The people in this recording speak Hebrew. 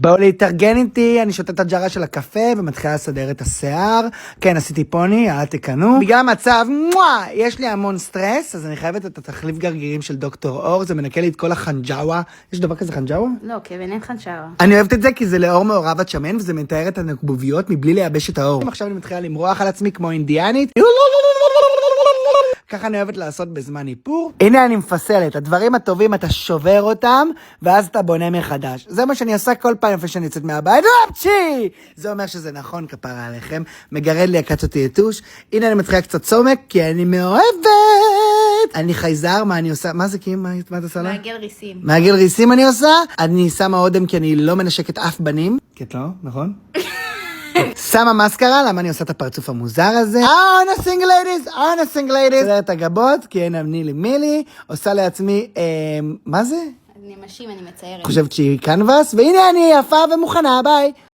בואו להתארגן איתי, אני שותה את הג'רה של הקפה ומתחילה לסדר את השיער. כן, עשיתי פוני, אל תקנו. בגלל המצב, יש לי המון סטרס, אז אני חייבת את התחליף גרגירים של דוקטור אור, זה מנקה לי את כל החנג'אווה. יש דבר כזה חנג'אווה? לא, כיוון אין חנג'אווה. אני אוהבת את זה כי זה לאור מעורב הצ'מן, וזה מתאר את הנקבוביות מבלי לייבש את האור. עכשיו אני מתחילה למרוח על עצמי כמו אינדיאנית. ככה אני אוהבת לעשות בזמן איפור. הנה אני מפסלת, הדברים הטובים אתה שובר אותם, ואז אתה בונה מחדש. זה מה שאני עושה כל פעם לפני שאני יוצאת מהבית. רפצ'י! זה אומר שזה נכון, כפרה עליכם. מגרד לי הקצות יתוש. הנה אני מתחילה קצת צומק, כי אני מאוהבת. אני חייזר, מה אני עושה? מה זה קים? מה את עושה לה? מעגל ריסים. מעגל ריסים אני עושה. אני שמה אודם כי אני לא מנשקת אף בנים. כי את לא, נכון? שמה מסקרה, למה אני עושה את הפרצוף המוזר הזה? honest ladies. סדר את הגבות, כי אין נילי מילי, עושה לעצמי, מה זה? נמשים, אני מציירת. חושבת שהיא קנבס, והנה אני יפה ומוכנה, ביי.